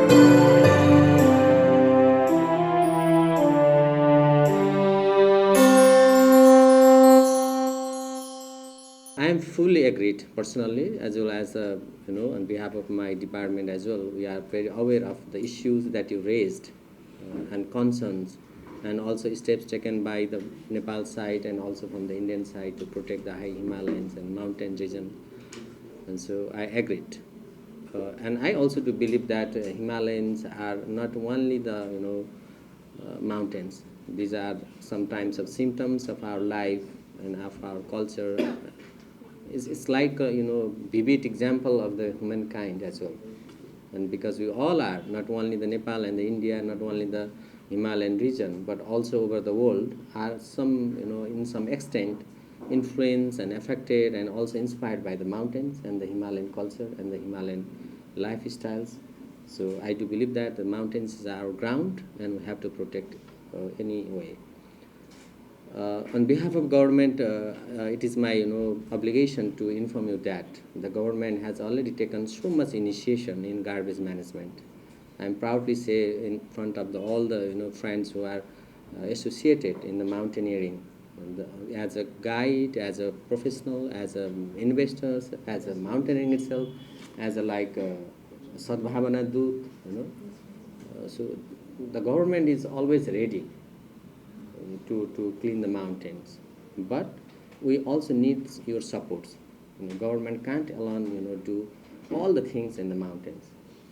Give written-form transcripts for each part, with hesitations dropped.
I am fully agreed personally, as well as on behalf of my department as well. We are very aware of the issues that you raised and concerns, and also steps taken by the Nepal side and also from the Indian side to protect the high Himalayas and mountain region. And so I agreed. And I also do believe that Himalayas are not only the mountains. These are sometimes of symptoms of our life and of our culture. It's like a vivid example of the humankind as well. And because we all are, not only the Nepal and the India, not only the Himalayan region, but also over the world, are some in some extent influenced and affected and also inspired by the mountains and the Himalayan culture and the Himalayan lifestyles. So I do believe that the mountains is our ground and we have to protect anyway. On behalf of government, it is my obligation to inform you that the government has already taken so much initiation in garbage management. I am proudly say in front of all the friends who are associated in the mountaineering, as a guide, as a professional, as a investors, as a mountaineering itself, as a like Sadbhavana Dut, so the government is always ready to clean the mountains. But we also need your supports. Government can't alone do all the things in the mountains.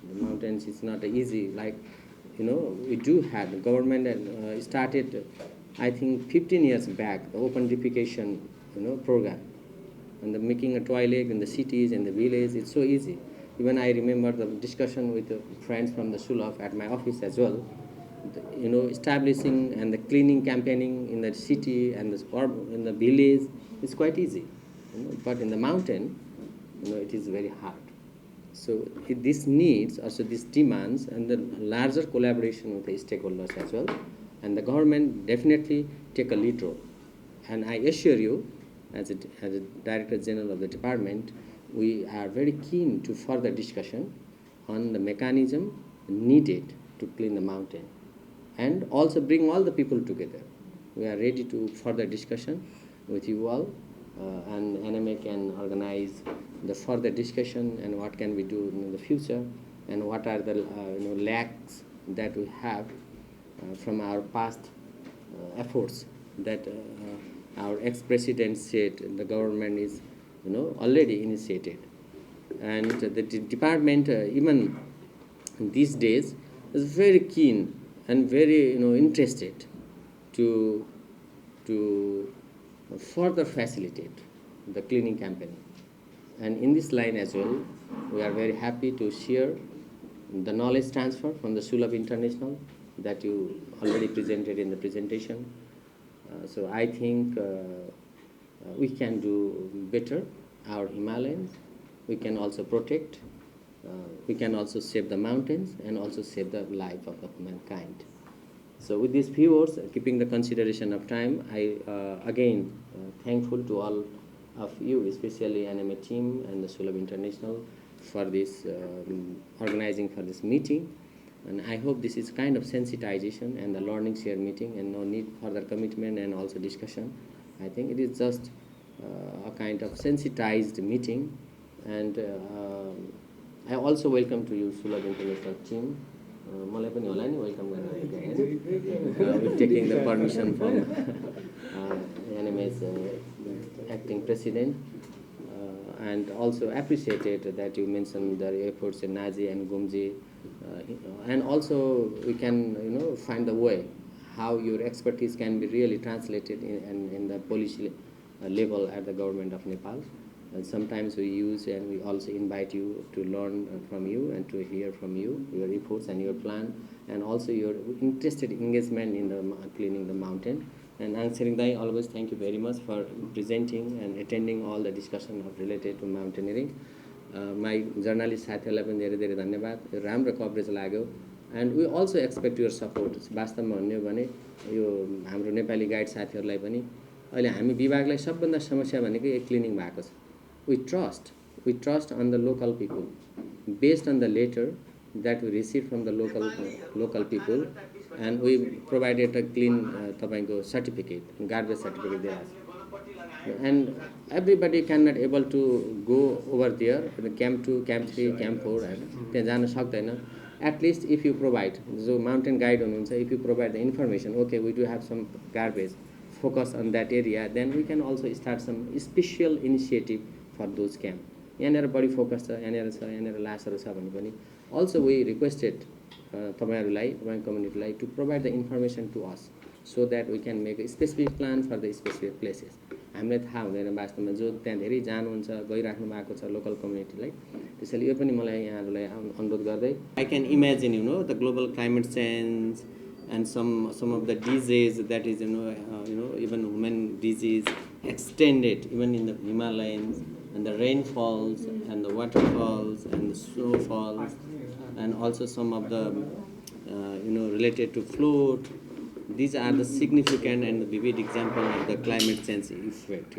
The mountains is not easy. Like we do have the government started, I think 15 years back, the open defecation program, and the making a toilet in the cities and the villages. It's so easy. Even I remember the discussion with friends from the Sulaf at my office as well. Establishing and the cleaning campaigning in the city and in the village is quite easy, but in the mountain, it is very hard. So this needs, also this demands, and the larger collaboration with the stakeholders as well, and the government definitely take a lead role. And I assure you, as a Director General of the department, we are very keen to further discussion on the mechanism needed to clean the mountain and also bring all the people together. We are ready to further discussion with you all, and NMA can organize the further discussion and what can we do in the future and what are the lacks that we have from our past efforts that our ex-president said the government is already initiated. And the department even these days is very keen and very interested to further facilitate the cleaning campaign. And in this line as well, we are very happy to share the knowledge transfer from the Sulabh International that you already presented in the presentation. So I think we can do better our Himalayas. We can also protect. We can also save the mountains and also save the life of mankind. So with these few words, keeping the consideration of time, I again thankful to all of you, especially NMA team and the Sulabh International for this organizing for this meeting. And I hope this is kind of sensitization and the learning share meeting and no need further commitment and also discussion. I think it is just a kind of sensitized meeting. And I also welcome to you Sulabh International team. मलाई पनि होला नि welcome गर्न with taking the permission from NMA's acting president, and also appreciated that you mentioned the efforts in Nazi and Gumji, and also we can find the way how your expertise can be really translated in the policy level at the government of Nepal. And sometimes we use and we also invite you to learn from you and to hear from you, your efforts and your plan, and also your interested engagement in the cleaning the mountain. And answering that, always thank you very much for presenting and attending all the discussion related to mountaineering. My journalist साथीहरुलाई पनि धेरै धेरै धन्यवाद, राम्रो coverage लाग्यो. And we also expect your support. वास्तवमा भन्ने हो भने यो हाम्रो नेपाली गाइड साथीहरुलाई पनि अहिले हामी विभागलाई सबभन्दा समस्या भनेको क्लिनिङ भएको छ. We trust on the local people. Based on the letter, that we received from the local people, and we provided a clean तपाईँको certificate, garbage certificate दिइरहेको छ. And everybody cannot able to go over there, the camp 2, camp 3, camp 4 हैन, त्यहाँ जान सक्दैन. At least if you provide, जो mountain guide हुनुहुन्छ, if you provide the information, okay, we do have some garbage, focus on that area, then we can also start some special initiative for those camp. यहाँनिर बढी focus छ, यहाँनिर छ, यहाँनिर लासहरू छ भने पनि also we requested तपाईँहरूलाई, तपाईँ community to provide the information to us so that we can make a specific plan for the specific places. हामीलाई थाहा हुँदैन वास्तवमा जो त्यहाँ धेरै जानुहुन्छ, गइराख्नु भएको छ लोकल कम्युनिटीलाई. त्यसैले यो पनि मलाई यहाँहरूलाई अनुरोध गर्दै, I can imagine, you know, the global climate change and some of the disease that is, even human disease extended even in the Himalayas, and the rainfalls and the waterfalls and the snowfalls, and also some of the related to flood. These are the significant and vivid example of the climate change effect.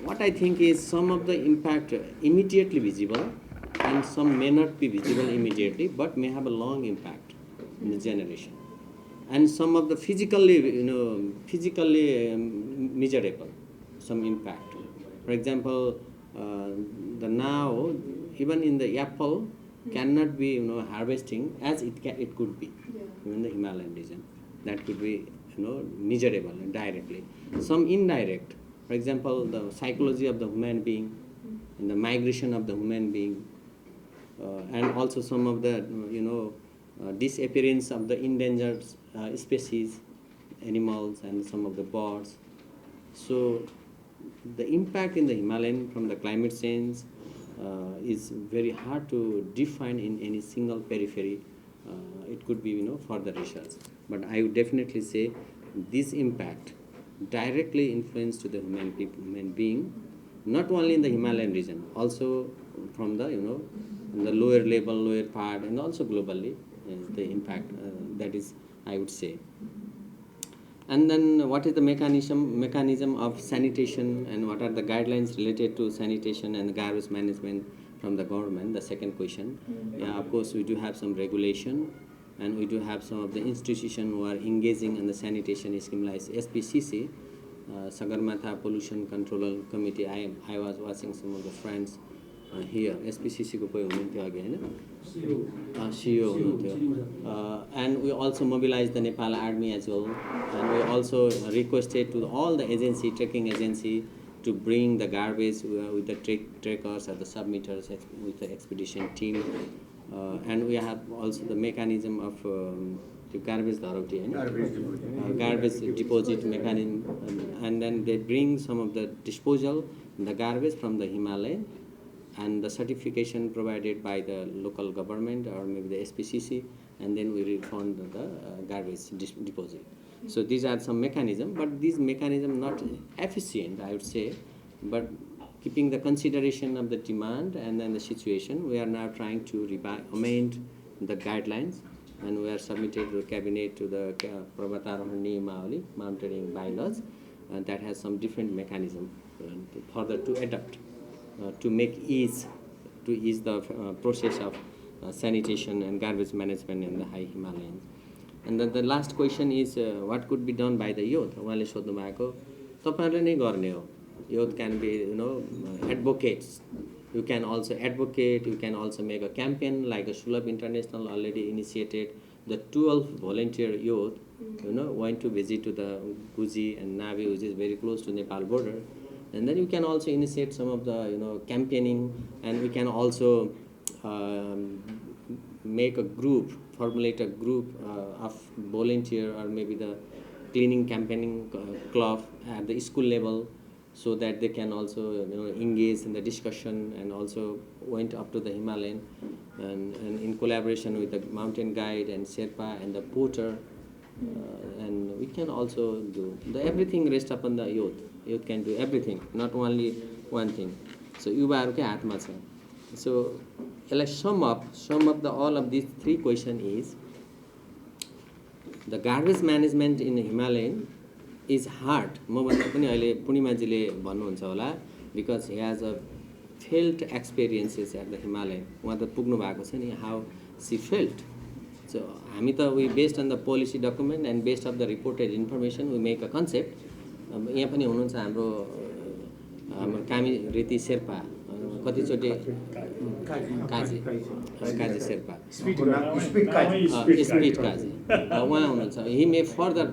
What I think is some of the impact immediately visible, and some may not be visible immediately, but may have a long impact in the generation. And some of the physically measurable, some impact. For example, the now even in the apple cannot be harvesting as it could be in the Himalayan region. That could be measurable directly. Some indirect. For example, the psychology of the human being, and the migration of the human being, and also some of the disappearance of the endangered species, animals, and some of the birds. So the impact in the Himalayan from the climate change is very hard to define in any single periphery. It could be further research, but I would definitely say this impact directly influenced to the human being, not only in the Himalayan region, also from the the lower level, lower part, and also globally the impact that is, I would say. And then what is the mechanism of sanitation, and what are the guidelines related to sanitation and garbage management from the government? The second question. Yeah, of course, we do have some regulation, and we do have some of the institutions who are engaging in the sanitation scheme like SPCC, Sagarmatha Pollution Control Committee. I was watching some of the friends here. SPCC ko koi huनुहुन्थ्यो अघि हैन, CEO हुनुहुन्थ्यो. And we also mobilized the Nepal Army as well, and we also requested to all the agency, trekking agency, to bring the garbage with the trekkers or the submitters with the expedition team. And we have also the mechanism of garbage deposit mechanism, and then they bring some of the disposal the garbage from the Himalayan, and the certification provided by the local government or maybe the SPCC, and then we refund the garbage deposit. So these are some mechanism, but these mechanism not efficient, I would say, but keeping the consideration of the demand and then the situation, we are now trying to amend the guidelines, and we are submitted to the cabinet to the Parvatarohan Niyamavali, mountaineering bylaws, and that has some different mechanism further to adapt. To ease the process of sanitation and garbage management in the high Himalayas. And then the last question is what could be done by the youth? उहाँले सोध्नु भएको तपाईहरुले नै गर्ने हो. Youth can be advocates. You can also advocate. You can also make a campaign like a Sulabh International already initiated. The 12 volunteer youth went to visit to the Guji and Navi, which is very close to Nepal border. And then you can also initiate some of the campaigning, and we can also make a group, formulate a group of volunteer or maybe the cleaning campaigning club at the school level, so that they can also engage in the discussion, and also went up to the Himalayan, and in collaboration with the mountain guide and Sherpa and the porter, and we can also do everything rests upon the youth. Youth can do everything, not only one thing. So युवाहरुकै हातमा छ. So let's sum up all of these three questions is the garbage management in the Himalayan is hard. म भन्दा पनि अहिले पूर्णिमाजीले भन्नुहुन्छ होला, because he has a felt experiences at the Himalaya. उहाँ त पुग्नु भएको छ नि, how she felt. So हामी त we based on the policy document and based on the reported information we make a concept. अब यहाँ पनि हुनुहुन्छ हाम्रो कामी रीति शेर्पा कतिचोटि काजी काजी शेर्पा स्पिड काजी उहाँ हुनुहुन्छ. He may further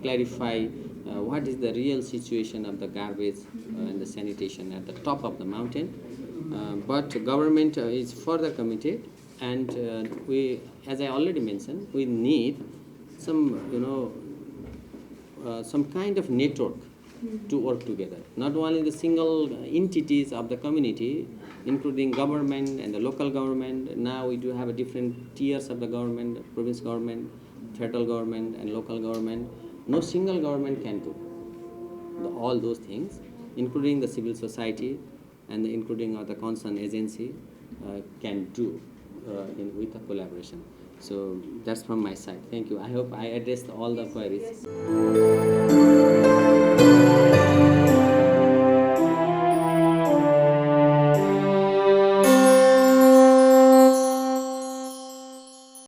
clarify what is the real situation of the garbage and the sanitation at the top of the mountain. But government is further committed, and we, as I already mentioned, we need some some kind of network to work together. Not only the single entities of the community, including government and the local government. Now we do have a different tiers of the government, province government, federal government, and local government. No single government can do all those things, including the civil society and including the concerned agency can do with a collaboration. So that's from my side. Thank you. I hope I addressed all the queries.